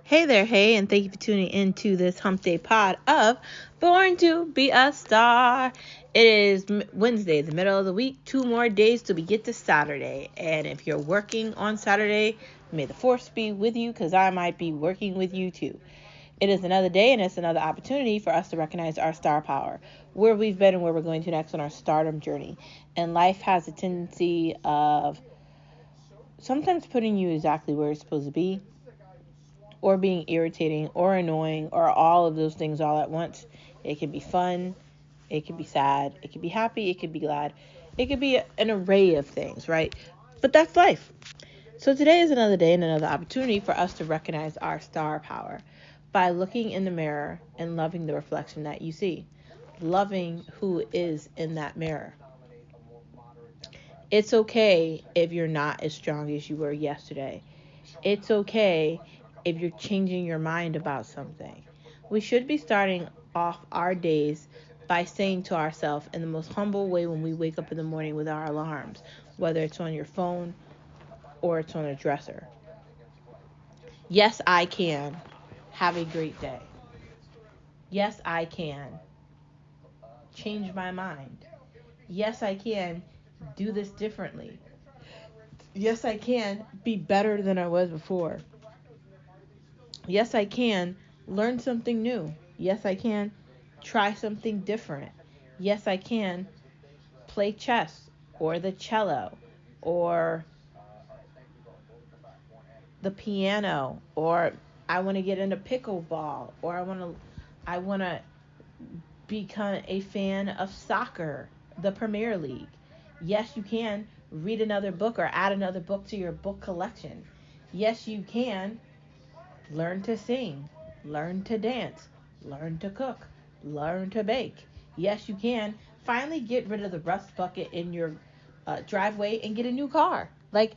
Hey there, hey, and thank you for tuning into this Hump Day pod of Born to Be a Star. It is Wednesday, the middle of the week, 2 more days till we get to Saturday. And if you're working on Saturday, may the force be with you because I might be working with you too. It is another day and it's another opportunity for us to recognize our star power, where we've been and where we're going to next on our stardom journey. And life has a tendency of sometimes putting you exactly where it's supposed to be, or being irritating or annoying or all of those things all at once. It can be fun, it can be sad, it can be happy, it can be glad, it could be an array of things, right? But that's life. So today is another day and another opportunity for us to recognize our star power by looking in the mirror and loving the reflection that you see, loving who is in that mirror. It's okay if you're not as strong as you were yesterday. It's okay if you're changing your mind about something. We should be starting off our days by saying to ourselves in the most humble way when we wake up in the morning with our alarms, whether it's on your phone or it's on a dresser. Yes, I can. Have a great day. Yes, I can. Change my mind. Yes, I can do this differently. Yes, I can be better than I was before. Yes, I can learn something new. Yes, I can try something different. Yes, I can play chess or the cello or the piano, or I want to get into pickleball, or I want to become a fan of soccer, the Premier League. Yes, you can read another book or add another book to your book collection. Yes, you can learn to sing, learn to dance, learn to cook, learn to bake. Yes, you can finally get rid of the rust bucket in your driveway and get a new car. Like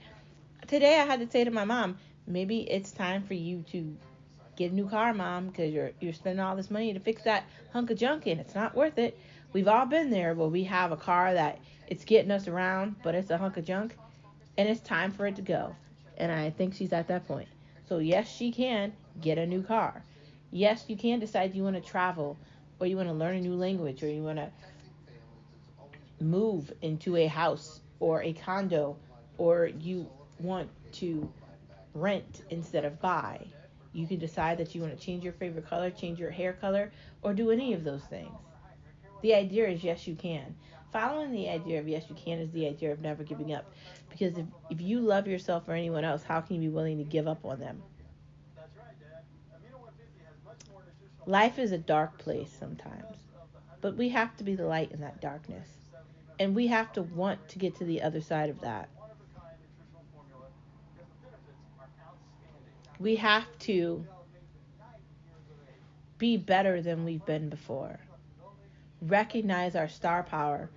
today, I had to say to my mom, maybe it's time for you to get a new car, mom, because you're spending all this money to fix that hunk of junk and it's not worth it. We've all been there where we have a car that it's getting us around, but it's a hunk of junk, and it's time for it to go. And I think she's at that point. So yes, she can get a new car. Yes, you can decide you want to travel, or you want to learn a new language, or you want to move into a house or a condo, or you want to rent instead of buy. You can decide that you want to change your favorite color, change your hair color, or do any of those things. The idea is yes, you can. Following the idea of yes, you can is the idea of never giving up. Because if you love yourself or anyone else, how can you be willing to give up on them? Life is a dark place sometimes, but we have to be the light in that darkness. And we have to want to get to the other side of that. We have to be better than we've been before. Recognize our star power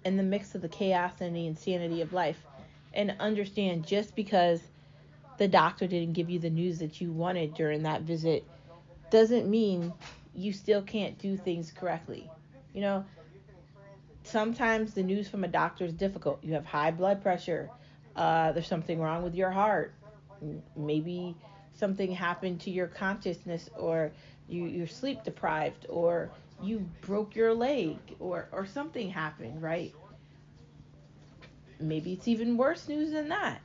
in the mix of the chaos and the insanity of life, and understand just because the doctor didn't give you the news that you wanted during that visit doesn't mean you still can't do things correctly. You know, sometimes the news from a doctor is difficult. You have high blood pressure. There's something wrong with your heart. Maybe something happened to your consciousness, or you're sleep deprived, or you broke your leg, or something happened, right? Maybe it's even worse news than that.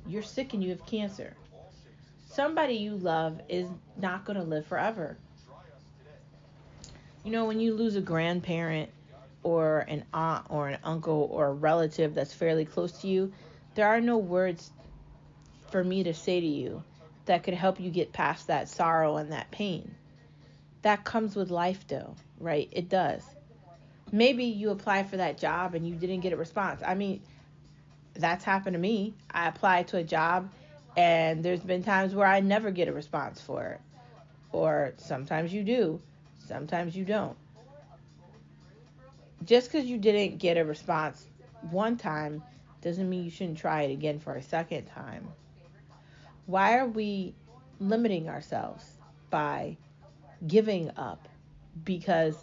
You're sick and you have cancer. Somebody you love is not going to live forever. You know, when you lose a grandparent or an aunt or an uncle or a relative that's fairly close to you, there are no words for me to say to you that could help you get past that sorrow and that pain. That comes with life, though, right? It does. Maybe you apply for that job and you didn't get a response. I mean, that's happened to me. I applied to a job and there's been times where I never get a response for it. Or sometimes you do, sometimes you don't. Just because you didn't get a response one time doesn't mean you shouldn't try it again for a second time. Why are we limiting ourselves by giving up because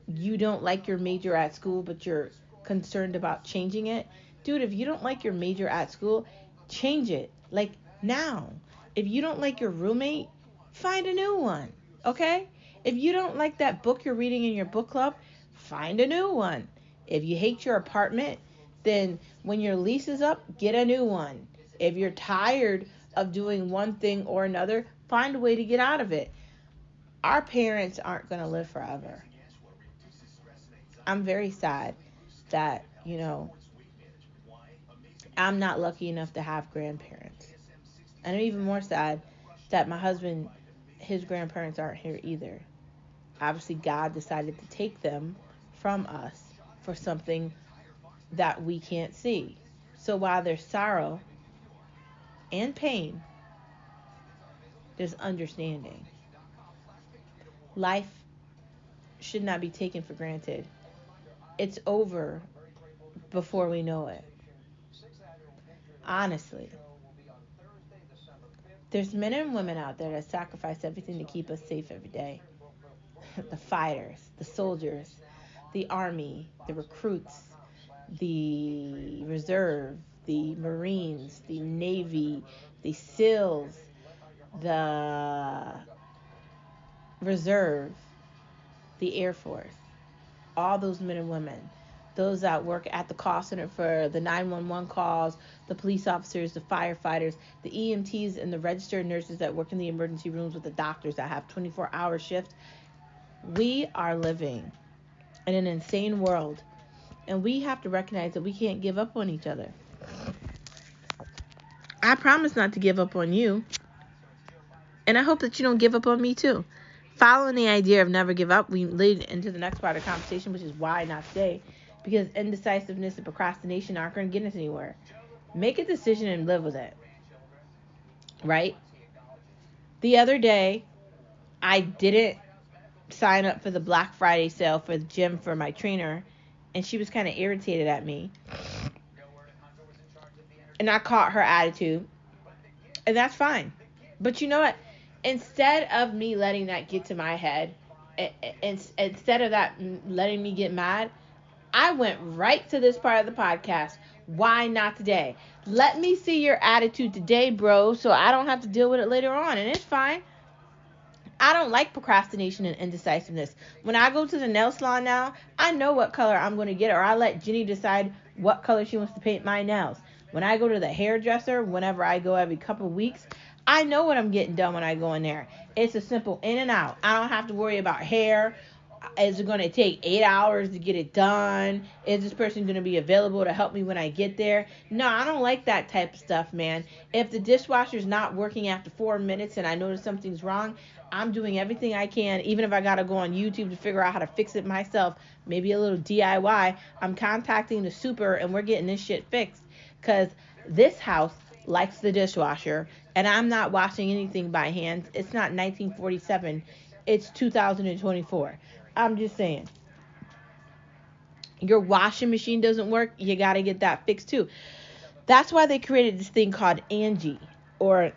you don't like your major at school but you're concerned about changing it? Dude, if you don't like your major at school, change it. Like now. If you don't like your roommate, find a new one, okay? If you don't like that book you're reading in your book club, find a new one. If you hate your apartment, then when your lease is up, get a new one. If you're tired of doing one thing or another, find a way to get out of it. Our parents aren't going to live forever. I'm very sad that, I'm not lucky enough to have grandparents. And I'm even more sad that my husband, his grandparents aren't here either. Obviously, God decided to take them from us for something that we can't see. So while there's sorrow and pain, there's understanding. Life should not be taken for granted. It's over before we know it. Honestly. There's men and women out there that sacrifice everything to keep us safe every day. The fighters, the soldiers, the army, the recruits, the reserve, the Marines, the Navy, the SEALs, the reserve, the Air Force. All those men and women. Those that work at the call center for the 911 calls, the police officers, the firefighters, the EMTs, and the registered nurses that work in the emergency rooms with the doctors that have 24-hour shifts. We are living in an insane world, and we have to recognize that we can't give up on each other. I promise not to give up on you, and I hope that you don't give up on me too. Following the idea of never give up, we lead into the next part of the conversation, which is why not today. Because indecisiveness and procrastination aren't going to get us anywhere. Make a decision and live with it. Right? The other day, I didn't sign up for the Black Friday sale for the gym for my trainer, and she was kind of irritated at me. And I caught her attitude. And that's fine. But you know what? Instead of me letting that get to my head, instead of that letting me get mad, I went right to this part of the podcast. Why not today? Let me see your attitude today, bro, so I don't have to deal with it later on. And it's fine. I don't like procrastination and indecisiveness. When I go to the nail salon now, I know what color I'm going to get, or I let Jenny decide what color she wants to paint my nails. When I go to the hairdresser, whenever I go every couple of weeks, I know what I'm getting done when I go in there. It's a simple in and out. I don't have to worry about hair. Is it going to take 8 hours to get it done? Is this person going to be available to help me when I get there? No, I don't like that type of stuff, man. If the dishwasher's not working after 4 minutes and I notice something's wrong, I'm doing everything I can, even if I got to go on YouTube to figure out how to fix it myself, maybe a little DIY. I'm contacting the super and we're getting this shit fixed, because this house likes the dishwasher and I'm not washing anything by hand. It's not 1947. It's 2024. I'm just saying. Your washing machine doesn't work, you got to get that fixed too. That's why they created this thing called Angie, or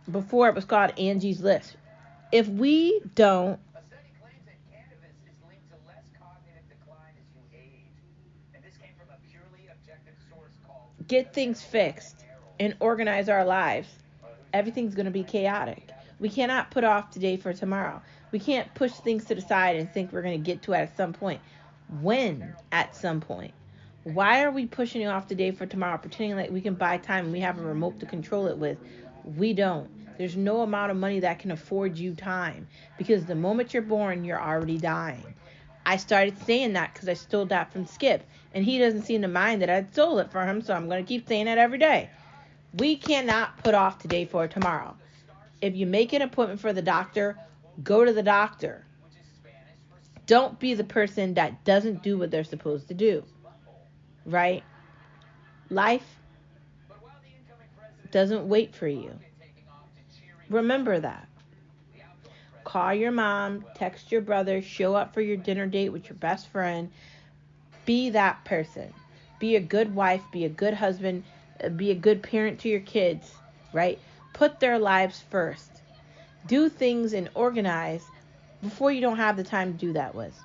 before it was called Angie's List. If we don't get things fixed and organize our lives, everything's going to be chaotic. We cannot put off today for tomorrow. We can't push things to the side and think we're going to get to it at some point. When? At some point. Why are we pushing it off today for tomorrow, pretending like we can buy time and we have a remote to control it with? We don't. There's no amount of money that can afford you time, because the moment you're born, you're already dying. I started saying that because I stole that from Skip, and he doesn't seem to mind that I stole it from him, so I'm going to keep saying it every day. We cannot put off today for tomorrow. If you make an appointment for the doctor, go to the doctor. Don't be the person that doesn't do what they're supposed to do. Right? Life doesn't wait for you. Remember that. Call your mom, text your brother, show up for your dinner date with your best friend. Be that person. Be a good wife, be a good husband, be a good parent to your kids, right? Put their lives first. Do things and organize before you don't have the time to do that with.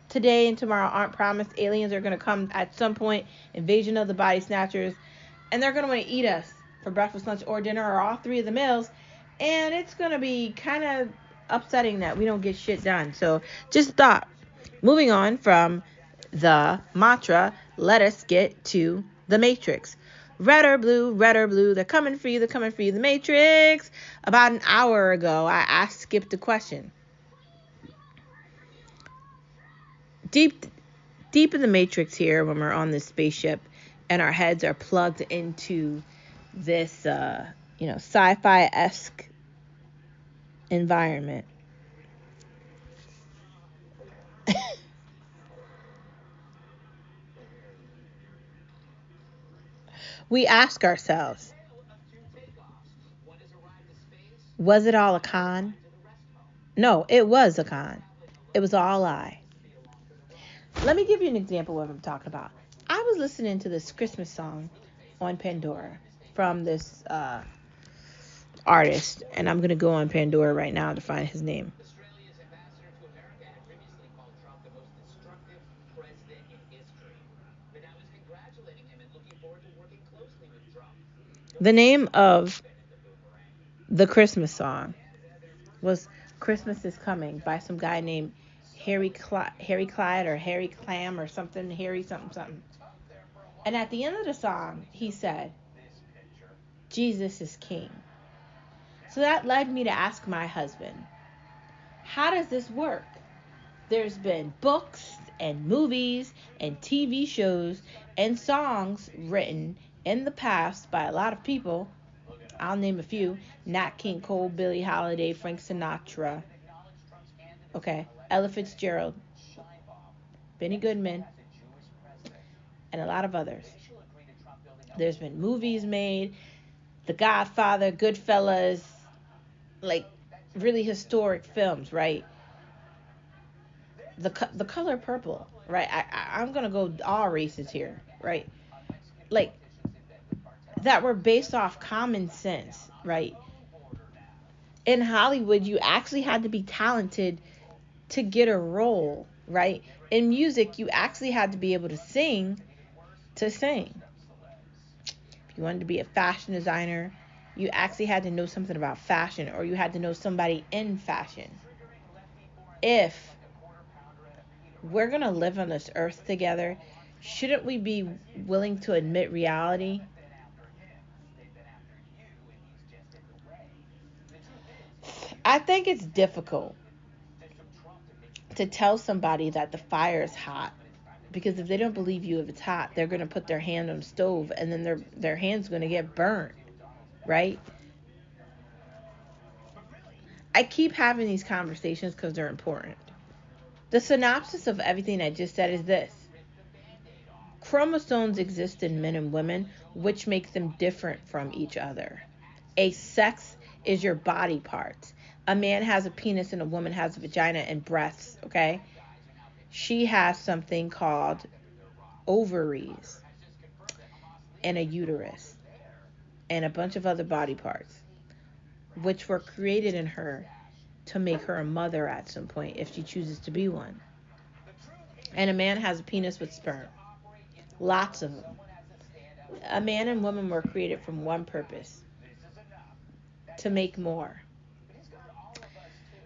Today and tomorrow aren't promised. Aliens are going to come at some point, invasion of the body snatchers, and they're going to want to eat us for breakfast, lunch, or dinner, or all three of the meals. And it's going to be kind of upsetting that we don't get shit done. So just thought, moving on from the mantra, let us get to the Matrix. Red or blue, they're coming for you, the Matrix. About an hour ago, I skipped the question. Deep in the Matrix here, when we're on this spaceship and our heads are plugged into this, sci-fi-esque environment. We ask ourselves, was it all a con? No, it was a con. It was all a lie. Let me give you an example of what I'm talking about. I was listening to this Christmas song on Pandora from this artist, and I'm going to go on Pandora right now to find his name. The name of the Christmas song was Christmas is Coming by some guy named Harry Clyde or Harry Clam or something, Harry something. And at the end of the song, he said, Jesus is King. So that led me to ask my husband, how does this work? There's been books and movies and TV shows and songs written in the past by a lot of people. I'll name a few: Nat King Cole, Billie Holiday, Frank Sinatra, Ella Fitzgerald, Benny Goodman, and a lot of others. There's been movies made, The Godfather, Goodfellas, like really historic films, right? The color purple, right? I'm gonna go all races here, right? Like that were based off common sense, right? In Hollywood, you actually had to be talented to get a role, right? In music, you actually had to be able to sing to sing. If you wanted to be a fashion designer, you actually had to know something about fashion, or you had to know somebody in fashion. If we're going to live on this earth together, shouldn't we be willing to admit reality? I think it's difficult to tell somebody that the fire is hot, because if they don't believe you if it's hot, they're going to put their hand on the stove and then their hand's going to get burnt, right? I keep having these conversations because they're important. The synopsis of everything I just said is this: chromosomes exist in men and women, which makes them different from each other. A sex is your body parts. A man has a penis and a woman has a vagina and breasts, okay? She has something called ovaries and a uterus and a bunch of other body parts, which were created in her to make her a mother at some point if she chooses to be one. And a man has a penis with sperm. Lots of them. A man and woman were created from one purpose: to make more.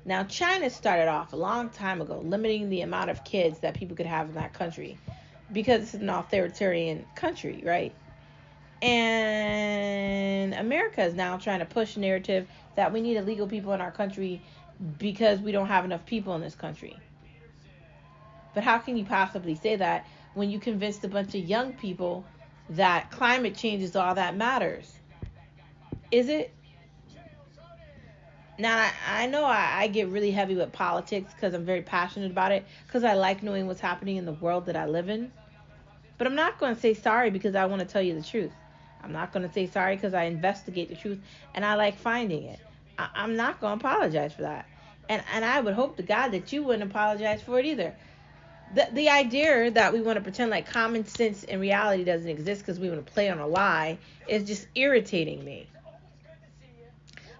Now, China started off a long time ago limiting the amount of kids that people could have in that country because it's an authoritarian country, right? And America is now trying to push a narrative that we need illegal people in our country because we don't have enough people in this country. But how can you possibly say that when you convinced a bunch of young people that climate change is all that matters? Is it? Now, I know I get really heavy with politics because I'm very passionate about it, because I like knowing what's happening in the world that I live in. But I'm not going to say sorry because I want to tell you the truth. I'm not going to say sorry because I investigate the truth and I like finding it. I'm not going to apologize for that. And I would hope to God that you wouldn't apologize for it either. The idea that we want to pretend like common sense and reality doesn't exist because we want to play on a lie is just irritating me.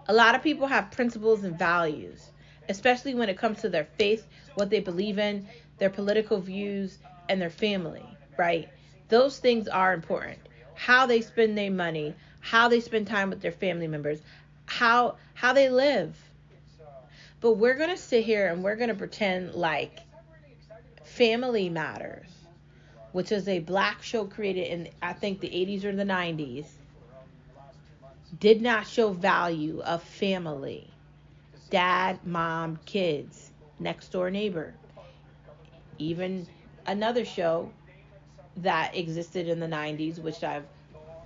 A lot of people have principles and values, especially when it comes to their faith, what they believe in, their political views, and their family, right? Those things are important. How they spend their money, how they spend time with their family members, how they live. But we're going to sit here and we're going to pretend like Family Matters, which is a black show created in, I think, the 80s or the 90s, did not show value of family. Dad, mom, kids, next door neighbor. Even another show that existed in the 90s, which I've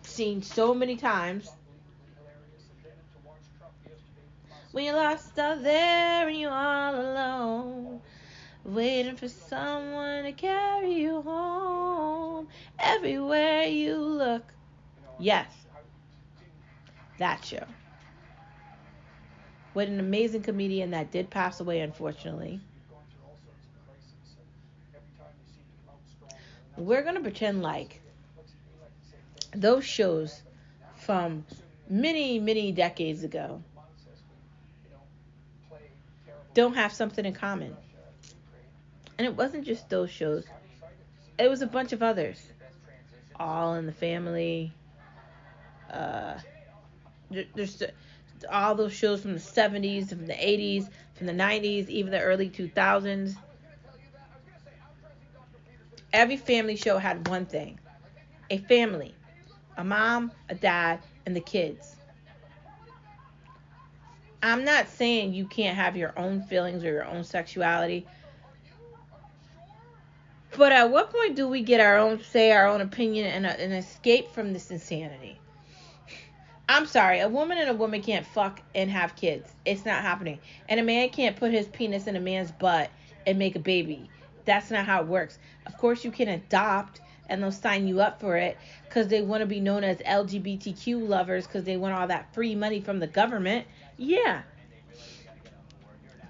seen so many times. When you're lost out there and you're all alone, waiting for someone to carry you home, everywhere you look. Yes, that show. With an amazing comedian that did pass away, unfortunately. We're going to pretend like those shows from many, many decades ago don't have something in common. And it wasn't just those shows. It was a bunch of others. All in the Family. There's all those shows from the 70s, from the 80s, from the 90s, even the early 2000s. Every family show had one thing. A family. A mom, a dad, and the kids. I'm not saying you can't have your own feelings or your own sexuality. But at what point do we get our own say, our own opinion, and escape from this insanity? I'm sorry, a woman and a woman can't fuck and have kids. It's not happening. And a man can't put his penis in a man's butt and make a baby. That's not how it works. Of course you can adopt, and they'll sign you up for it because they want to be known as LGBTQ lovers because they want all that free money from the government. Yeah.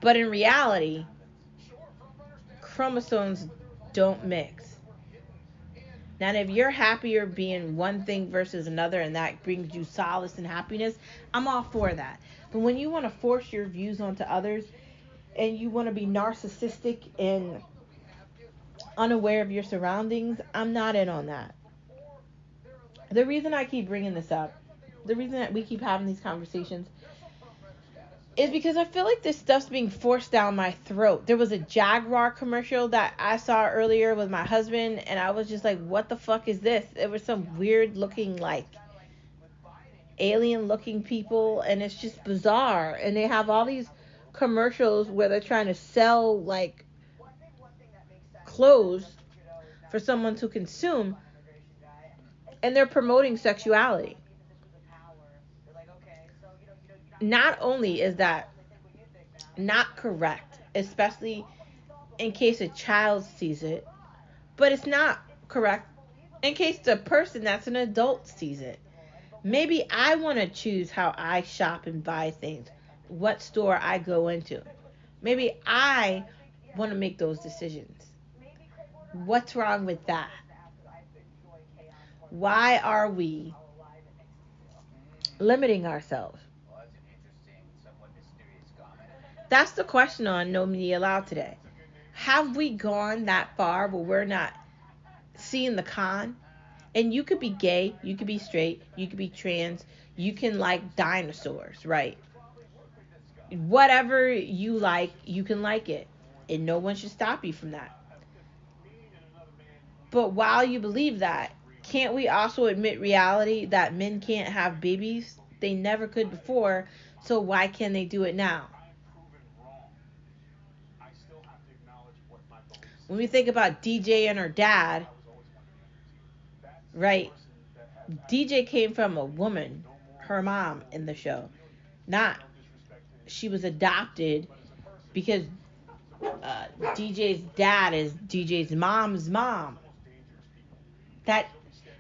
But in reality, chromosomes don't mix. Now, if you're happier being one thing versus another and that brings you solace and happiness, I'm all for that. But when you want to force your views onto others and you want to be narcissistic and unaware of your surroundings, I'm not in on that. The reason I keep bringing this up, the reason that we keep having these conversations is because I feel like this stuff's being forced down my throat. There was a Jaguar commercial that I saw earlier with my husband, and I was just like, what the fuck is this? It was some weird looking, like, alien looking people, and it's just bizarre. And they have all these commercials where they're trying to sell, like, clothes for someone to consume, and they're promoting sexuality. Not only is that not correct, especially in case a child sees it, but it's not correct in case the person that's an adult sees it. Maybe I want to choose how I shop and buy things, what store I go into. Maybe I want to make those decisions. What's wrong with that? Why are we limiting ourselves? That's the question on No Media Allowed today. Have we gone that far where we're not seeing the con? And you could be gay, you could be straight, you could be trans, you can like dinosaurs, right? Whatever you like, you can like it. And no one should stop you from that. But while you believe that, can't we also admit reality that men can't have babies? They never could before, so why can they do it now? When we think about DJ and her dad, right? DJ came from a woman, her mom in the show. Not, she was adopted because DJ's dad is DJ's mom's mom. That,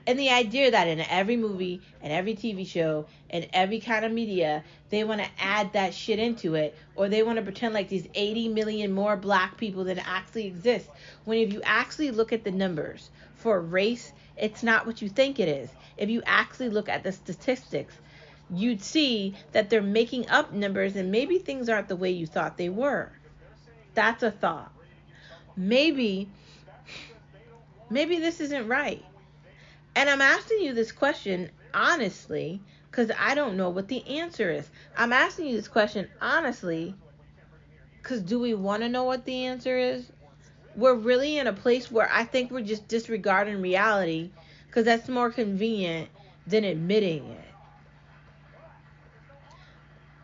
and the idea that in every movie and every TV show and every kind of media, they want to add that shit into it, or they want to pretend like there's 80 million more black people than actually exist. When if you actually look at the numbers for race, it's not what you think it is. If you actually look at the statistics, you'd see that they're making up numbers and maybe things aren't the way you thought they were. That's a thought. Maybe this isn't right. And I'm asking you this question honestly because I don't know what the answer is. I'm asking you this question honestly, because do we want to know what the answer is? We're really in a place where I think we're just disregarding reality because that's more convenient than admitting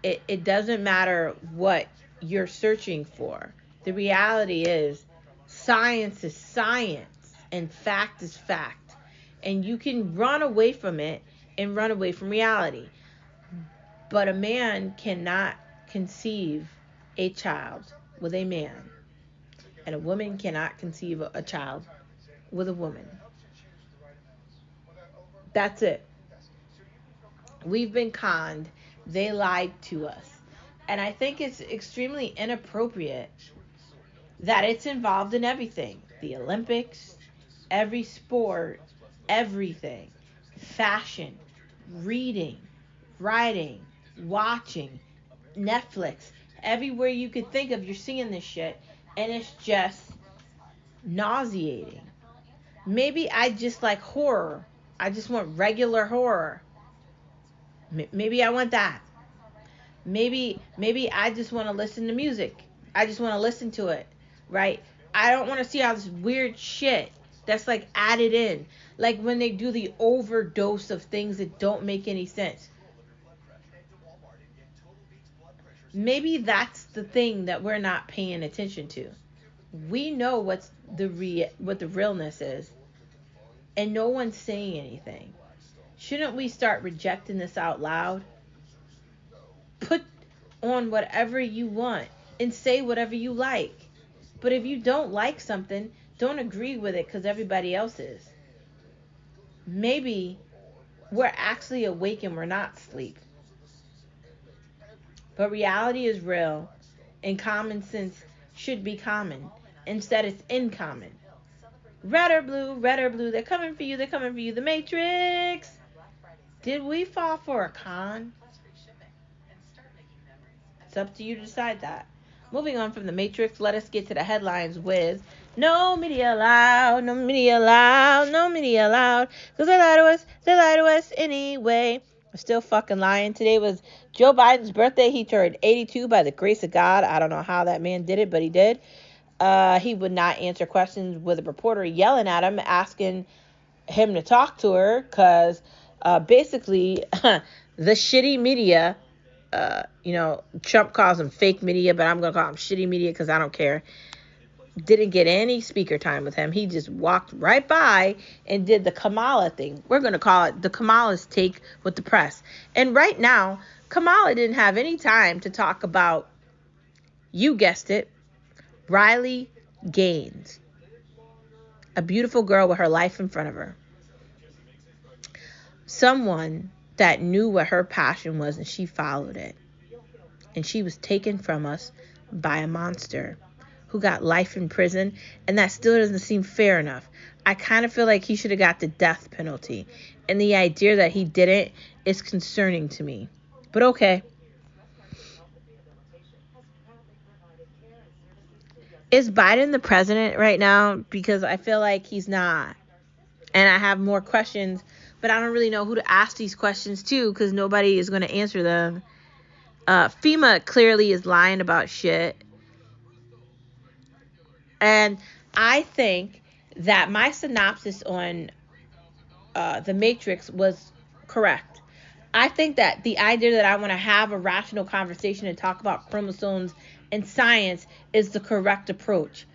it. It doesn't matter what you're searching for. The reality is science is science and fact is fact. And you can run away from it and run away from reality. But a man cannot conceive a child with a man. And a woman cannot conceive a child with a woman. That's it. We've been conned. They lied to us. And I think it's extremely inappropriate that it's involved in everything. The Olympics, every sport, everything. Fashion, reading, writing, watching, Netflix. Everywhere you could think of, you're seeing this shit. And it's just nauseating. Maybe I just like horror. I just want regular horror. Maybe I want that. Maybe I just want to listen to music. I just want to listen to it, right? I don't want to see all this weird shit that's like added in. Like when they do the overdose of things that don't make any sense. Maybe that's the thing that we're not paying attention to. We know what the realness is, and no one's saying anything. Shouldn't we start rejecting this out loud? Put on whatever you want and say whatever you like. But if you don't like something, don't agree with it because everybody else is. Maybe we're actually awake and we're not asleep. But reality is real, and common sense should be common. Instead, it's uncommon. Red or blue, they're coming for you, the Matrix. Did we fall for a con? It's up to you to decide that. Moving on from the Matrix, let us get to the headlines with no media allowed, no media allowed, no media allowed. Because they lie to us anyway. I'm still fucking lying. Today was Joe Biden's birthday. He turned 82 by the grace of God. I don't know how that man did it, but he did. He would not answer questions with a reporter yelling at him, asking him to talk to her, because basically the shitty media, Trump calls them fake media, but I'm going to call them shitty media because I don't care, didn't get any speaker time with him. He just walked right by and did the Kamala thing. We're going to call it the Kamala's take with the press. And right now, Kamala didn't have any time to talk about, you guessed it, Riley Gaines, a beautiful girl with her life in front of her. Someone that knew what her passion was and she followed it. And she was taken from us by a monster who got life in prison, and that still doesn't seem fair enough. I kind of feel like he should have got the death penalty. And the idea that he didn't is concerning to me. But okay. Is Biden the president right now? Because I feel like he's not. And I have more questions, but I don't really know who to ask these questions to because nobody is going to answer them. FEMA clearly is lying about shit. And I think that my synopsis on The Matrix was correct. I think that the idea that I want to have a rational conversation and talk about chromosomes and science is the correct approach.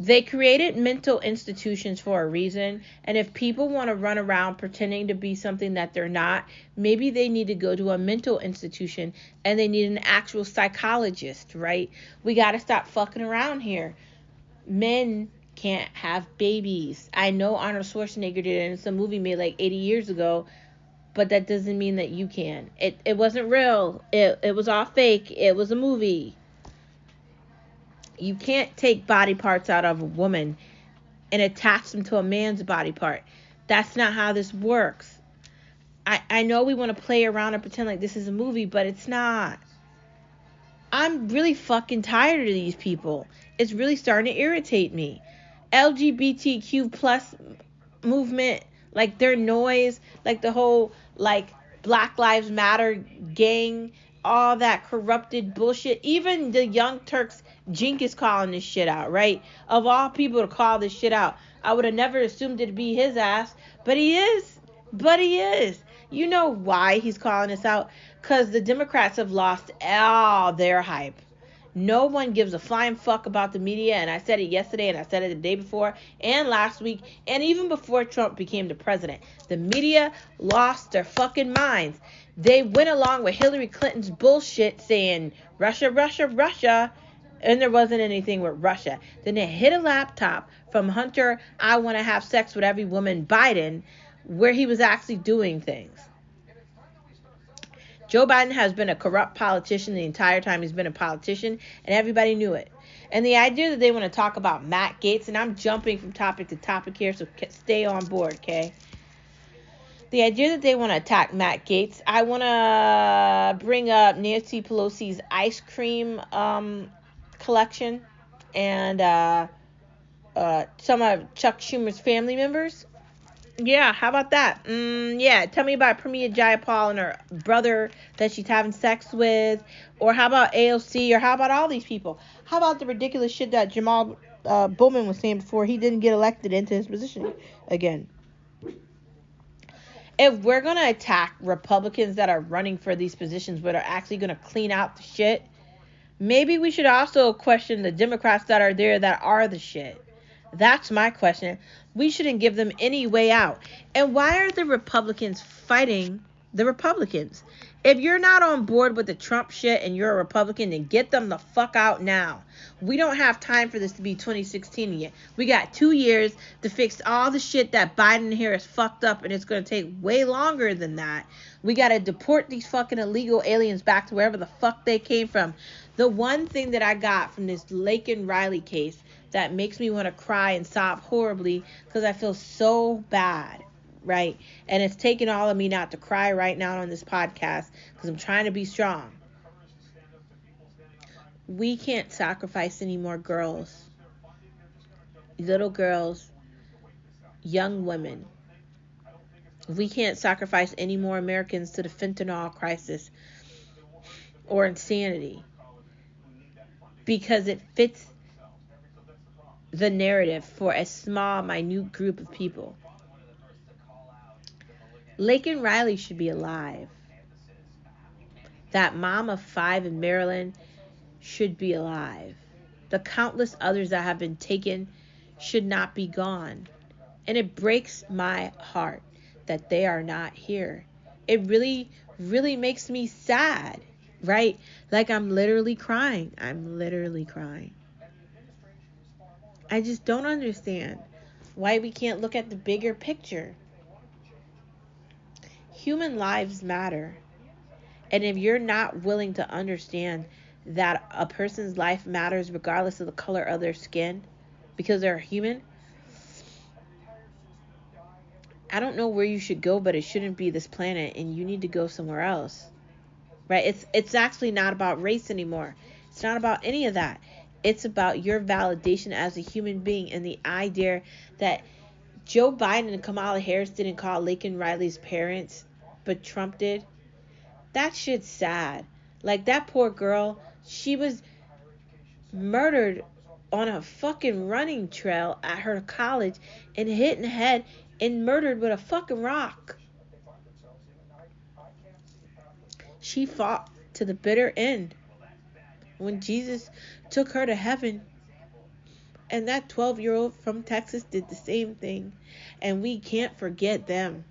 They created mental institutions for a reason, and if people want to run around pretending to be something that they're not, maybe they need to go to a mental institution and they need an actual psychologist, right? We got to stop fucking around here. Men can't have babies. I know Arnold Schwarzenegger did it in some movie made like 80 years ago, but that doesn't mean that you can. It wasn't real. It was all fake. It was a movie. You can't take body parts out of a woman and attach them to a man's body part. That's not how this works. I know we want to play around and pretend like this is a movie, but it's not. I'm really fucking tired of these people. It's really starting to irritate me. LGBTQ plus movement, like their noise, like the whole, like Black Lives Matter gang, all that corrupted bullshit. Even the Young Turks Jink is calling this shit out, right? Of all people to call this shit out. I would have never assumed it'd be his ass, but he is. But he is. You know why he's calling this out? Because the Democrats have lost all their hype. No one gives a flying fuck about the media, and I said it yesterday, and I said it the day before, and last week, and even before Trump became the president. The media lost their fucking minds. They went along with Hillary Clinton's bullshit saying, Russia, Russia, Russia, and there wasn't anything with Russia. Then they hit a laptop from Hunter, I want to have sex with every woman, Biden, where he was actually doing things. Joe Biden has been a corrupt politician the entire time he's been a politician, and everybody knew it. And the idea that they want to talk about Matt Gaetz, and I'm jumping from topic to topic here, so stay on board, okay? The idea that they want to attack Matt Gaetz, I want to bring up Nancy Pelosi's ice cream collection and some of Chuck Schumer's family members. Yeah, how about that? Yeah, tell me about Pramila Jayapal and her brother that she's having sex with. Or how about AOC? Or how about all these people? How about the ridiculous shit that Jamal Bowman was saying before he didn't get elected into his position again? If we're going to attack Republicans that are running for these positions but are actually going to clean out the shit, maybe we should also question the Democrats that are there that are the shit. That's my question. We shouldn't give them any way out. And why are the Republicans fighting the Republicans? If you're not on board with the Trump shit and you're a Republican, then get them the fuck out now. We don't have time for this to be 2016 yet. We got 2 years to fix all the shit that Biden and Harris fucked up, and it's going to take way longer than that. We got to deport these fucking illegal aliens back to wherever the fuck they came from. The one thing that I got from this Laken Riley case that makes me want to cry and sob horribly because I feel so bad, right? And it's taken all of me not to cry right now on this podcast because I'm trying to be strong. We can't sacrifice any more girls, little girls, young women. We can't sacrifice any more Americans to the fentanyl crisis or insanity because it fits the narrative for a small, minute group of people. Laken Riley should be alive. That mom of 5 in Maryland should be alive. The countless others that have been taken should not be gone. And it breaks my heart that they are not here. It really, really makes me sad, right? Like I'm literally crying. I just don't understand why we can't look at the bigger picture. Human lives matter. And if you're not willing to understand that a person's life matters regardless of the color of their skin because they're human, I don't know where you should go, but it shouldn't be this planet and you need to go somewhere else. Right? It's actually not about race anymore. It's not about any of that. It's about your validation as a human being and the idea that Joe Biden and Kamala Harris didn't call Laken Riley's parents, but Trump did. That shit's sad. Like that poor girl, she was murdered on a fucking running trail at her college and hit in the head and murdered with a fucking rock. She fought to the bitter end. When Jesus took her to heaven. And that 12-year-old from Texas did the same thing. And we can't forget them.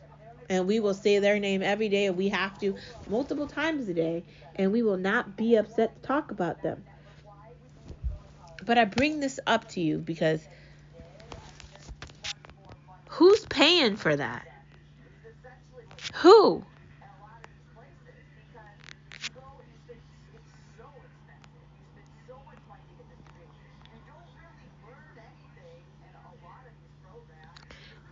And we will say their name every day. And we have to multiple times a day. And we will not be upset to talk about them. But I bring this up to you because who's paying for that? Who?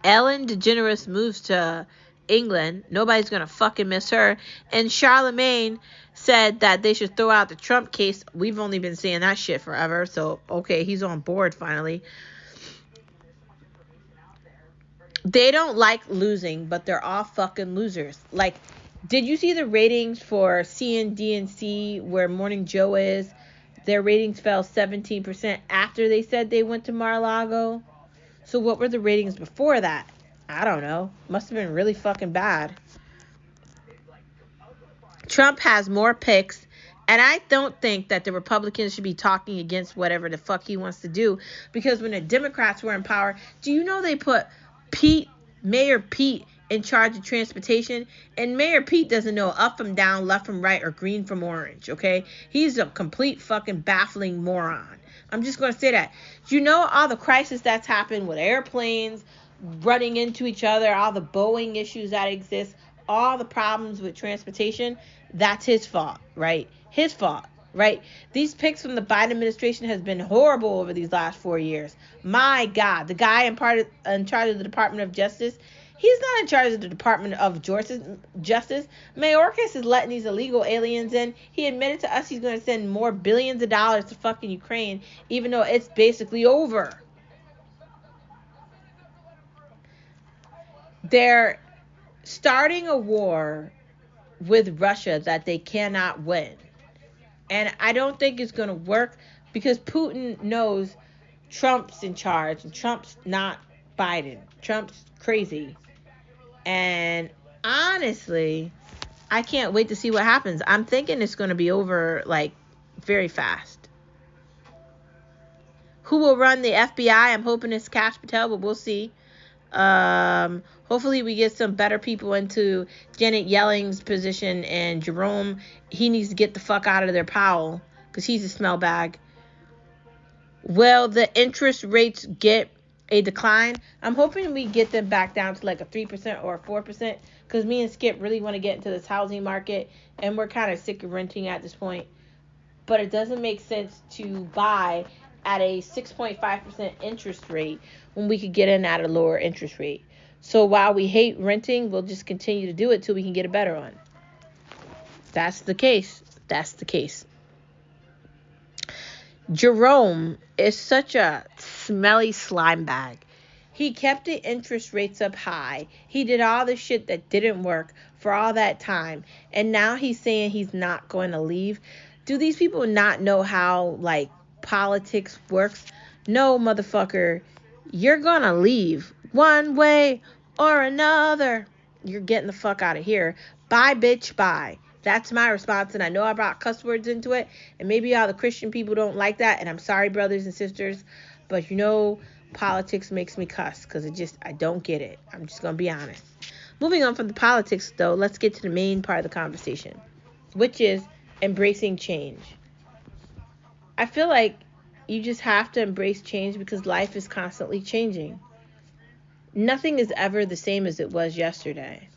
Ellen DeGeneres moves to England. Nobody's going to fucking miss her. And Charlemagne said that they should throw out the Trump case. We've only been saying that shit forever. So, okay, he's on board finally. They don't like losing, but they're all fucking losers. Like, Did you see the ratings for CNDNC where Morning Joe is? Their ratings fell 17% after they said they went to Mar-a-Lago. So what were the ratings before that? I don't know. Must have been really fucking bad. Trump has more picks, and I don't think that the Republicans should be talking against whatever the fuck he wants to do, because when the Democrats were in power, do you know they put Mayor Pete in charge of transportation, and Mayor Pete doesn't know up from down, left from right, or green from orange, okay? He's a complete fucking baffling moron. I'm just going to say that. Do you know all the crisis that's happened with airplanes running into each other, all the Boeing issues that exist, all the problems with transportation? That's his fault, right? His fault, right? These picks from the Biden administration has been horrible over these last 4 years. My God, the guy in charge of the Department of Justice, he's not in charge of the Department of Justice. Mayorkas is letting these illegal aliens in. He admitted to us he's going to send more billions of dollars to fucking Ukraine, even though it's basically over. They're starting a war with Russia that they cannot win. And I don't think it's going to work, because Putin knows Trump's in charge, and Trump's not Biden. Trump's crazy. And honestly, I can't wait to see what happens. I'm thinking it's going to be over, like, very fast. Who will run the FBI? I'm hoping it's Kash Patel, but we'll see. Hopefully we get some better people into Janet Yellen's position, and Jerome, he needs to get the fuck out of there, Powell, because he's a smell bag. Will the interest rates get a decline? I'm hoping we get them back down to like a 3% or a 4%, because me and Skip really want to get into this housing market, and we're kind of sick of renting at this point. But it doesn't make sense to buy at a 6.5% interest rate when we could get in at a lower interest rate. So while we hate renting, we'll just continue to do it till we can get a better one. That's the case. That's the case. Jerome is such a smelly slime bag. He kept the interest rates up high. He did all the shit that didn't work for all that time. And now he's saying he's not going to leave. Do these people not know how, like, politics works? No, motherfucker. You're going to leave one way or another. You're getting the fuck out of here. Bye, bitch, bye. That's my response, and I know I brought cuss words into it, and maybe all the Christian people don't like that, and I'm sorry, brothers and sisters, but you know, politics makes me cuss, because I don't get it. I'm just going to be honest. Moving on from the politics, though, let's get to the main part of the conversation, which is embracing change. I feel like you just have to embrace change, because life is constantly changing. Nothing is ever the same as it was yesterday.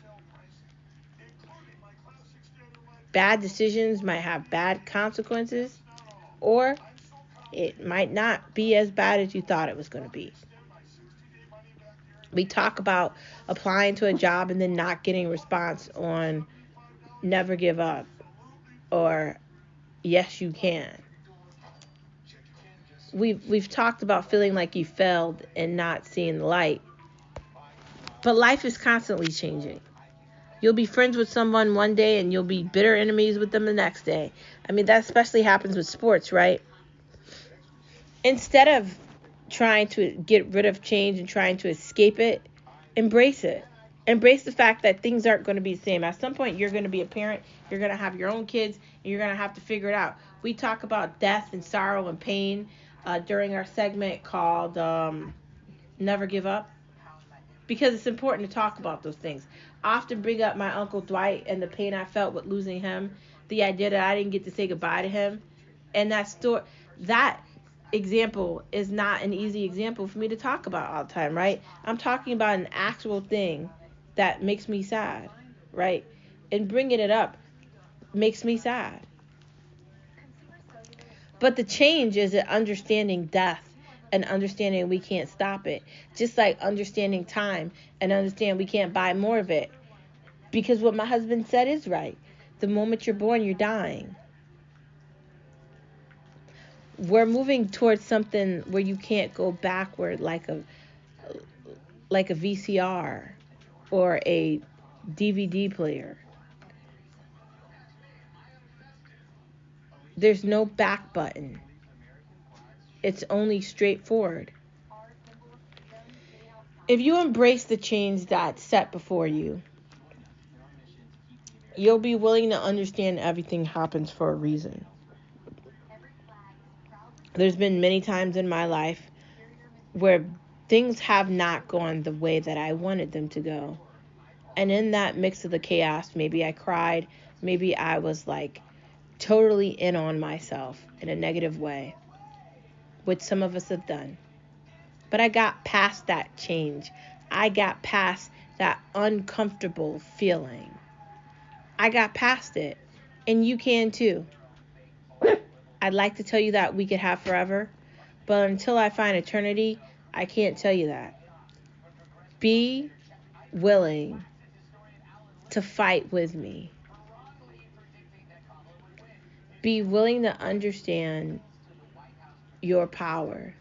Bad decisions might have bad consequences, or it might not be as bad as you thought it was going to be. We talk about applying to a job and then not getting a response on never give up or yes you can. We've talked about feeling like you failed and not seeing the light. But life is constantly changing. You'll be friends with someone one day and you'll be bitter enemies with them the next day. I mean, that especially happens with sports, right? Instead of trying to get rid of change and trying to escape it, embrace it. Embrace the fact that things aren't going to be the same. At some point, you're going to be a parent. You're going to have your own kids, and you're going to have to figure it out. We talk about death and sorrow and pain during our segment called Never Give Up, because it's important to talk about those things. I often bring up my Uncle Dwight and the pain I felt with losing him, the idea that I didn't get to say goodbye to him, and that example is not an easy example for me to talk about all the time, right? I'm talking about an actual thing that makes me sad, right? And bringing it up makes me sad. But the change is in understanding death and understanding we can't stop it. Just like understanding time and understand we can't buy more of it. Because what my husband said is right. The moment you're born, you're dying. We're moving towards something where you can't go backward like a VCR or a DVD player. There's no back button. It's only straightforward. If you embrace the change that's set before you, you'll be willing to understand everything happens for a reason. There's been many times in my life where things have not gone the way that I wanted them to go. And in that mix of the chaos, maybe I cried, maybe I was like totally in on myself in a negative way, which some of us have done. But I got past that change. I got past that uncomfortable feeling. I got past it. And you can too. I'd like to tell you that we could have forever, but until I find eternity, I can't tell you that. Be willing to fight with me. Be willing to understand your power.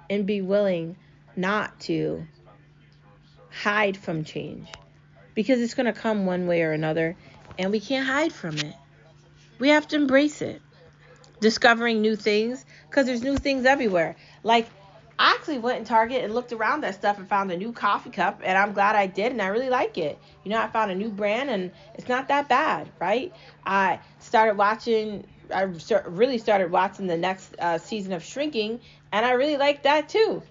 And be willing not to hide from change. Because it's going to come one way or another, and we can't hide from it. We have to embrace it. Discovering new things, because there's new things everywhere. Like, I actually went in Target and looked around that stuff and found a new coffee cup, and I'm glad I did, and I really like it. You know, I found a new brand, and it's not that bad, right? I really started watching the next season of Shrinking, and I really like that too.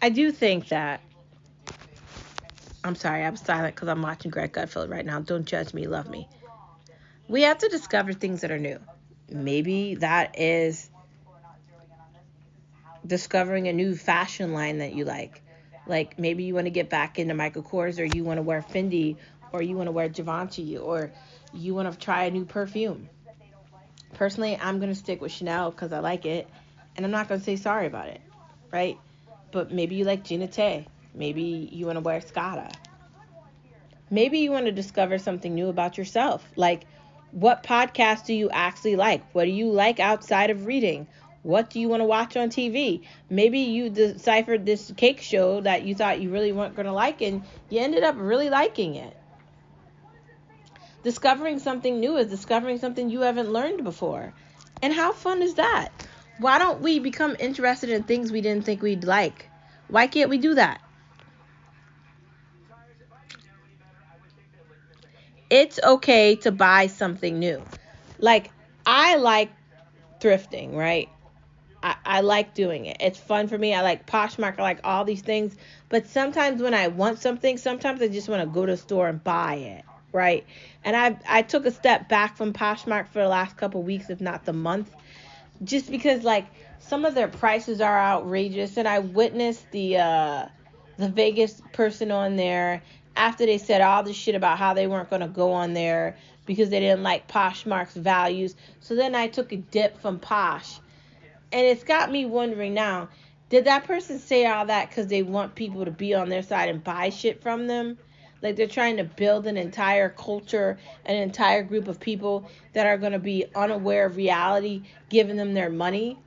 I do think that, I'm sorry, I was silent because I'm watching Greg Gutfeld right now. Don't judge me, love me. We have to discover things that are new. Maybe that is discovering a new fashion line that you like. Like, maybe you want to get back into Michael Kors, or you want to wear Fendi, or you want to wear Givenchy, or you want to try a new perfume. Personally, I'm going to stick with Chanel because I like it, and I'm not going to say sorry about it, right? But maybe you like Gina Tay. Maybe you want to wear Scada. Maybe you want to discover something new about yourself. Like, what podcast do you actually like? What do you like outside of reading? What do you want to watch on TV? Maybe you deciphered this cake show that you thought you really weren't going to like, and you ended up really liking it. Discovering something new is discovering something you haven't learned before. And how fun is that? Why don't we become interested in things we didn't think we'd like? Why can't we do that? It's okay to buy something new. Like, I like thrifting, right? I like doing it. It's fun for me. I like Poshmark. I like all these things. But sometimes when I want something, sometimes I just want to go to the store and buy it, right? And I took a step back from Poshmark for the last couple weeks, if not the month, just because, like, some of their prices are outrageous. And I witnessed the Vegas person on there after they said all this shit about how they weren't going to go on there because they didn't like Poshmark's values. So then I took a dip from Posh. And it's got me wondering now, did that person say all that because they want people to be on their side and buy shit from them? Like, they're trying to build an entire culture, an entire group of people that are going to be unaware of reality, giving them their money.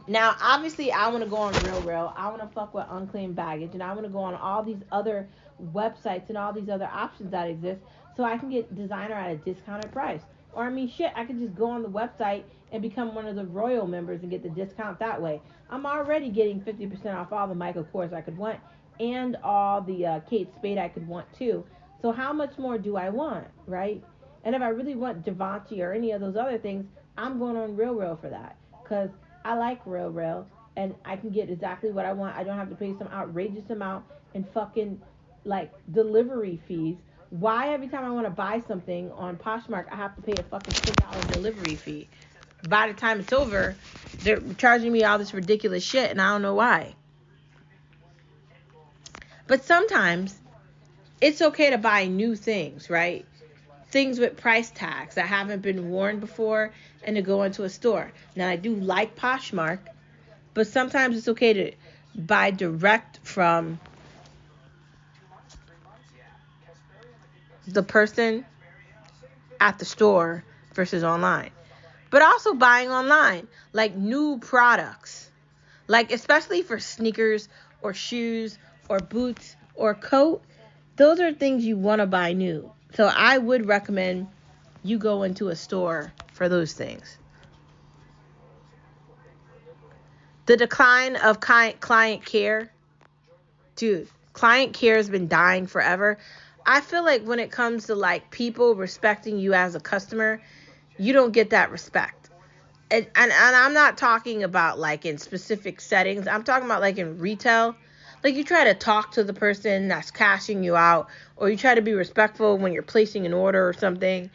Now, obviously, I want to go on Real. I want to fuck with Unclaimed Baggage, and I want to go on all these other websites and all these other options that exist so I can get designer at a discounted price. Or, I mean, shit, I could just go on the website and become one of the Royal members and get the discount that way. I'm already getting 50% off all the Michael Kors I could want and all the Kate Spade I could want too. So how much more do I want, right? And if I really want Givenchy or any of those other things, I'm going on Real for that. Because I like Real, and I can get exactly what I want. I don't have to pay some outrageous amount and fucking like delivery fees. Why every time I want to buy something on Poshmark, I have to pay a fucking $10 delivery fee? By the time it's over, they're charging me all this ridiculous shit, and I don't know why. But sometimes it's okay to buy new things, right? Things with price tags that haven't been worn before, and to go into a store. Now, I do like Poshmark, but sometimes it's okay to buy direct from the person at the store versus online. But also buying online, like new products, like especially for sneakers or shoes or boots or coat. Those are things you want to buy new. So I would recommend you go into a store for those things. The decline of client care. Dude, client care has been dying forever. I feel like when it comes to like people respecting you as a customer, you don't get that respect. And I'm not talking about like in specific settings. I'm talking about like in retail. Like you try to talk to the person that's cashing you out, or you try to be respectful when you're placing an order or something.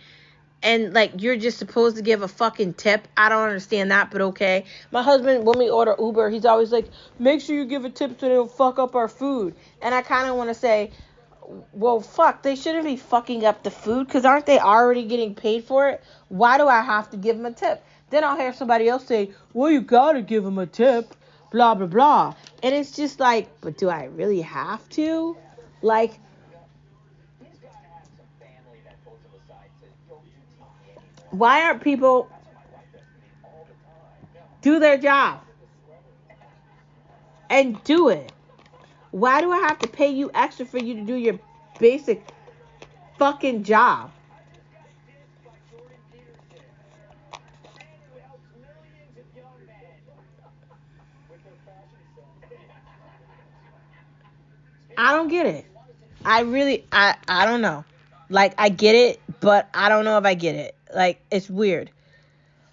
And like you're just supposed to give a fucking tip. I don't understand that, but okay. My husband, when we order Uber, he's always like, make sure you give a tip so they don't fuck up our food. And I kind of want to say, well, fuck, they shouldn't be fucking up the food, because aren't they already getting paid for it? Why do I have to give them a tip? Then I'll hear somebody else say, well, you gotta give them a tip, blah, blah, blah. And it's just like, but do I really have to? Like, why aren't people do their job and do it? Why do I have to pay you extra for you to do your basic fucking job? I don't get it. I don't know. Like, I get it, but I don't know if I get it. Like, it's weird.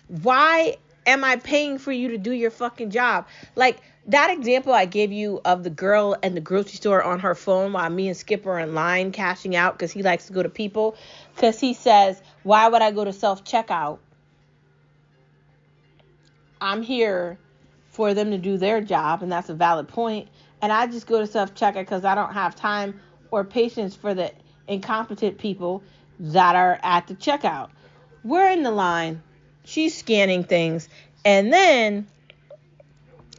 Why am I paying for you to do your fucking job? Like, that example I gave you of the girl in the grocery store on her phone while me and Skip are in line cashing out because he likes to go to people. Because he says, why would I go to self-checkout? I'm here for them to do their job, and that's a valid point. And I just go to self-checkout because I don't have time or patience for the incompetent people that are at the checkout. We're in the line. She's scanning things. And then,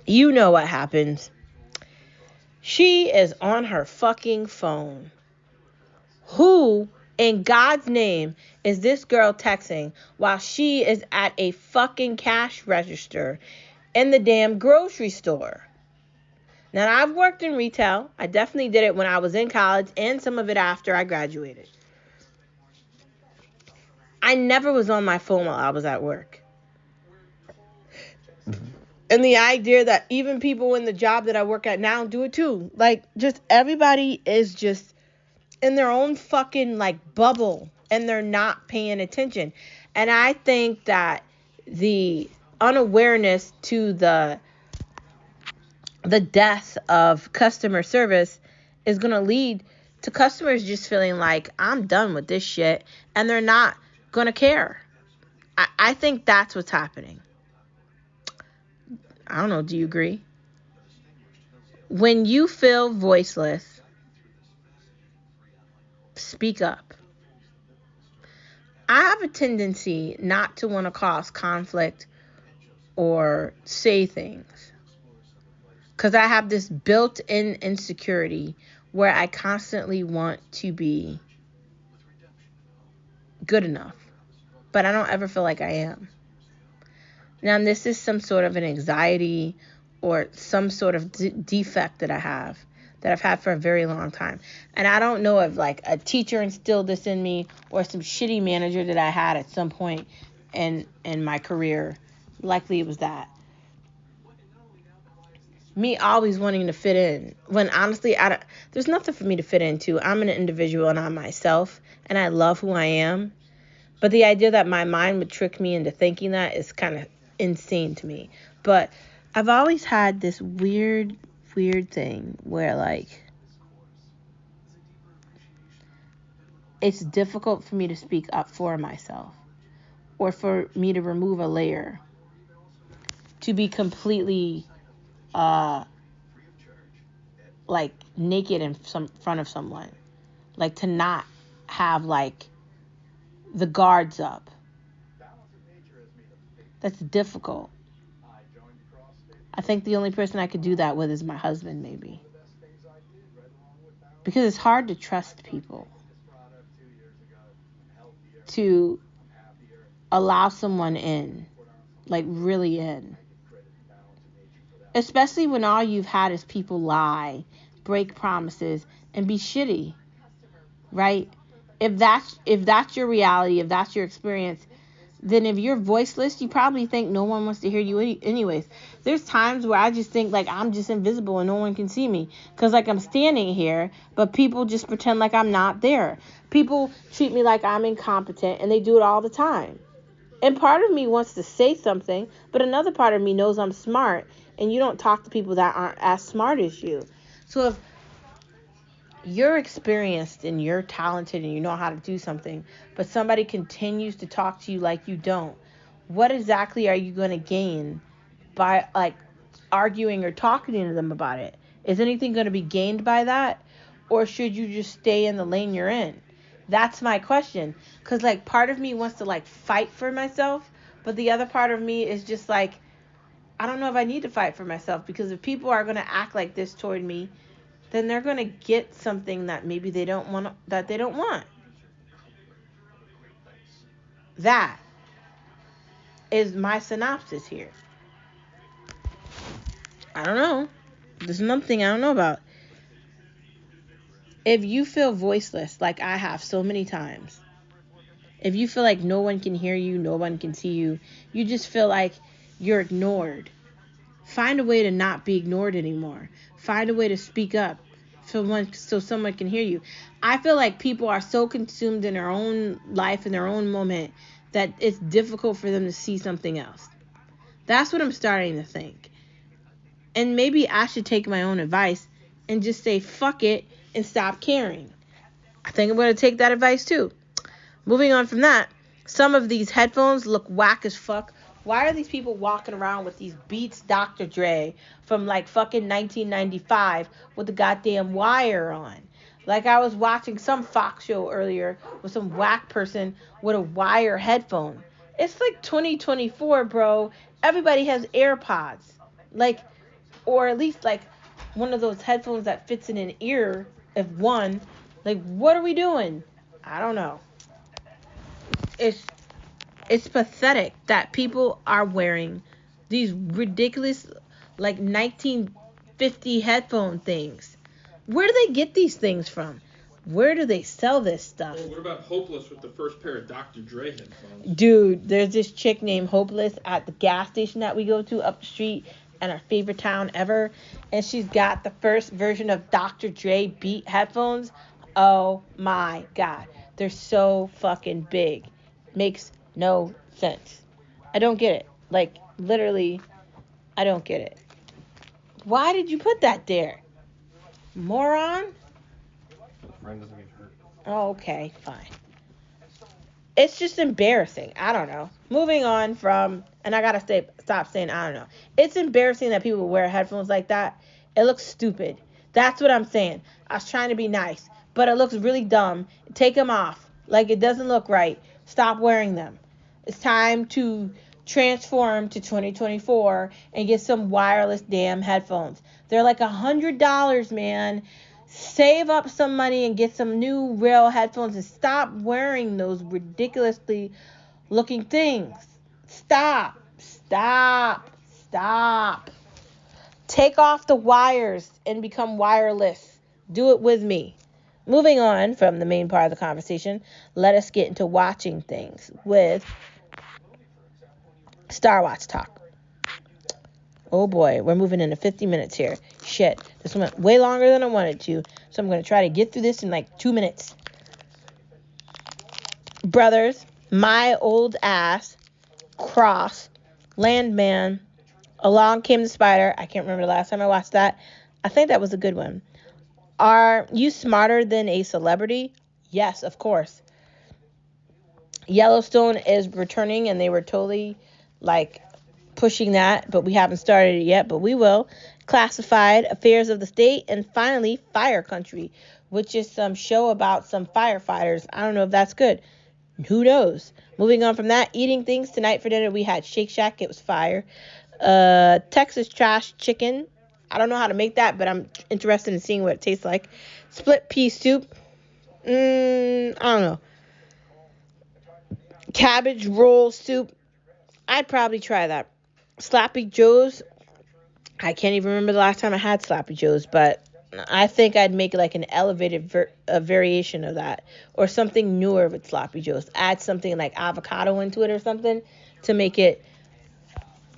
you know what happens. She is on her fucking phone. Who, in God's name, is this girl texting while she is at a fucking cash register in the damn grocery store? Now, I've worked in retail. I definitely did it when I was in college and some of it after I graduated. I never was on my phone while I was at work. And the idea that even people in the job that I work at now do it too. Like, just everybody is just in their own fucking, like, bubble. And they're not paying attention. And I think that the unawareness to the death of customer service is going to lead to customers just feeling like, I'm done with this shit. And they're not going to care. I think that's what's happening. I don't know. Do you agree? When you feel voiceless, speak up. I have a tendency not to want to cause conflict or say things, because I have this built-in insecurity where I constantly want to be good enough, but I don't ever feel like I am. Now, this is some sort of an anxiety or some sort of defect that I have, that I've had for a very long time. And I don't know if like a teacher instilled this in me or some shitty manager that I had at some point in my career. Likely it was that. Me always wanting to fit in, when honestly, there's nothing for me to fit into. I'm an individual and I'm myself, and I love who I am. But the idea that my mind would trick me into thinking that is kind of insane to me. But I've always had this weird thing where, like, it's difficult for me to speak up for myself, or for me to remove a layer, to be completely like naked in front of someone, like to not have like the guards up. That's difficult. I think the only person I could do that with is my husband, maybe. Because it's hard to trust people, to allow someone in, like really in. Especially when all you've had is people lie, break promises, and be shitty, right? If that's your reality, if that's your experience, then if you're voiceless, you probably think no one wants to hear you anyways. There's times where I just think like I'm just invisible and no one can see me, because like I'm standing here, but people just pretend like I'm not there. People treat me like I'm incompetent, and they do it all the time. And part of me wants to say something, but another part of me knows I'm smart, and you don't talk to people that aren't as smart as you. So if you're experienced and you're talented and you know how to do something, but somebody continues to talk to you like you don't, what exactly are you going to gain by like arguing or talking to them about it? Is anything going to be gained by that? Or should you just stay in the lane you're in? That's my question. Because like part of me wants to like fight for myself, but the other part of me is just like, I don't know if I need to fight for myself, because if people are going to act like this toward me, then they're going to get something that maybe they don't want, that they don't want. That is my synopsis here. I don't know. There's another thing I don't know about. If you feel voiceless, like I have so many times, if you feel like no one can hear you, no one can see you, you just feel like you're ignored, find a way to not be ignored anymore. Find a way to speak up so someone can hear you. I feel like people are so consumed in their own life, in their own moment, that it's difficult for them to see something else. That's what I'm starting to think. And maybe I should take my own advice and just say fuck it and stop caring. I think I'm going to take that advice too. Moving on from that, some of these headphones look whack as fuck. Why are these people walking around with these Beats Dr. Dre from like fucking 1995 with the goddamn wire on? Like I was watching some Fox show earlier with some whack person with a wire headphone. It's like 2024, bro. Everybody has AirPods. Like, or at least like one of those headphones that fits in an ear, if one. Like, what are we doing? I don't know. It's pathetic that people are wearing these ridiculous like 1950 headphone things. Where do they get these things from? Where do they sell this stuff? Well, what about Hopeless with the first pair of Dr. Dre headphones? Dude, there's this chick named Hopeless at the gas station that we go to up the street in our favorite town ever, and she's got the first version of Dr. Dre Beat headphones. Oh my god, they're so fucking big. Makes no sense. I don't get it. Like, literally, I don't get it. Why did you put that there? Moron? Friend doesn't get hurt. Oh, okay, fine. It's just embarrassing. I don't know. Moving on from, and I gotta stop saying I don't know. It's embarrassing that people wear headphones like that. It looks stupid. That's what I'm saying. I was trying to be nice, but it looks really dumb. Take them off. Like, it doesn't look right. Stop wearing them. It's time to transform to 2024 and get some wireless damn headphones. They're like $100, man. Save up some money and get some new real headphones and stop wearing those ridiculously looking things. Stop. Take off the wires and become wireless. Do it with me. Moving on from the main part of the conversation, let us get into watching things with Star Watch Talk. Oh boy, we're moving into 50 minutes here. Shit, this went way longer than I wanted to, so I'm going to try to get through this in like 2 minutes. Brothers, my old ass, Cross, Landman, Along Came the Spider. I can't remember the last time I watched that. I think that was a good one. Are you smarter than a celebrity? Yes, of course. Yellowstone is returning, and they were totally like pushing that, but we haven't started it yet, but we will. Classified, Affairs of the State, and finally Fire Country, which is some show about some firefighters. I don't know if that's good. Who knows? Moving on from that, eating things. Tonight for dinner we had Shake Shack. It was fire. Texas trash chicken. I don't know how to make that, but I'm interested in seeing what it tastes like. Split pea soup. I don't know. Cabbage roll soup. I'd probably try that. Sloppy Joe's. I can't even remember the last time I had Sloppy Joe's, but I think I'd make like an elevated variation of that, or something newer with Sloppy Joe's. Add something like avocado into it or something to make it,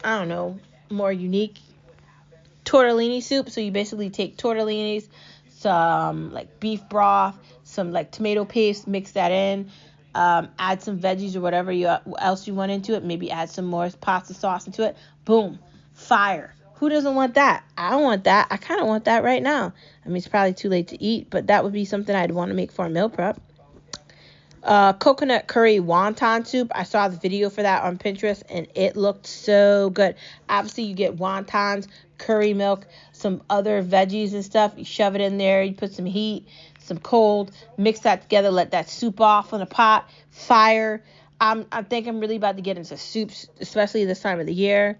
I don't know, more unique. Tortellini soup. So you basically take tortellinis, some like beef broth, some like tomato paste, mix that in. Add some veggies or whatever else you want into it. Maybe add some more pasta sauce into it. Boom. Fire. Who doesn't want that? I don't want that. I kind of want that right now. I mean, it's probably too late to eat, but that would be something I'd want to make for a meal prep. Coconut curry wonton soup. I saw the video for that on Pinterest, and it looked so good. Obviously, you get wontons, curry milk, some other veggies and stuff. You shove it in there. You put some heat, some cold. Mix that together. Let that soup off in a pot. Fire. I think I'm really about to get into soups, especially this time of the year.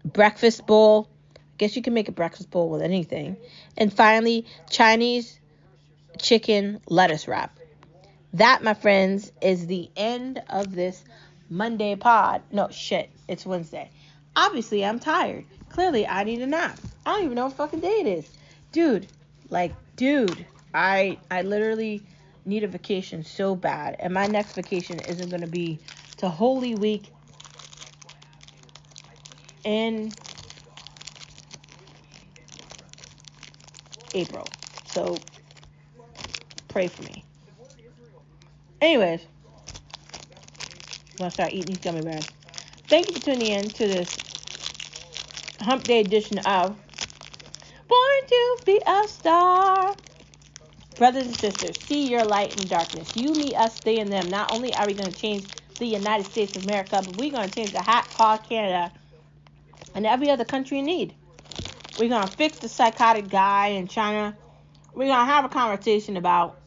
Breakfast bowl. I guess you can make a breakfast bowl with anything. And finally, Chinese chicken lettuce wrap. That, my friends, is the end of this Monday pod. No, shit, it's Wednesday. Obviously, I'm tired. Clearly, I need a nap. I don't even know what fucking day it is. Dude, I literally need a vacation so bad. And my next vacation isn't going to be to Holy Week in April. So, pray for me. Anyways, I'm going to start eating these gummy bears. Thank you for tuning in to this Hump Day edition of Born to Be a Star. Brothers and sisters, see your light in the darkness. You, me, us, they, and them. Not only are we going to change the United States of America, but we're going to change the hot, cold Canada and every other country in need. We're going to fix the psychotic guy in China. We're going to have a conversation about,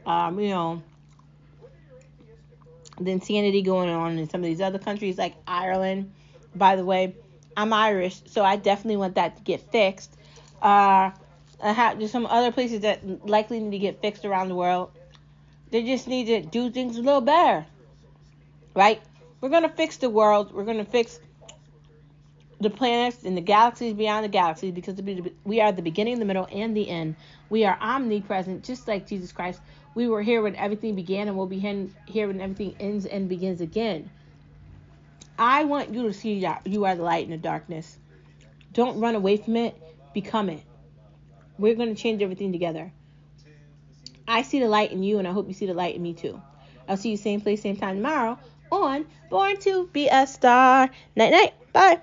the insanity going on in some of these other countries like Ireland. By the way, I'm Irish, so I definitely want that to get fixed. There's some other places that likely need to get fixed around the world. They just need to do things a little better, right? We're going to fix the world. We're going to fix the planets and the galaxies beyond the galaxies, because we are the beginning, the middle, and the end. We are omnipresent, just like Jesus Christ. We were here when everything began, and we'll be here when everything ends and begins again. I want you to see that you are the light in the darkness. Don't run away from it. Become it. We're going to change everything together. I see the light in you, and I hope you see the light in me too. I'll see you same place, same time tomorrow on Born to Be a Star. Night, night. Bye.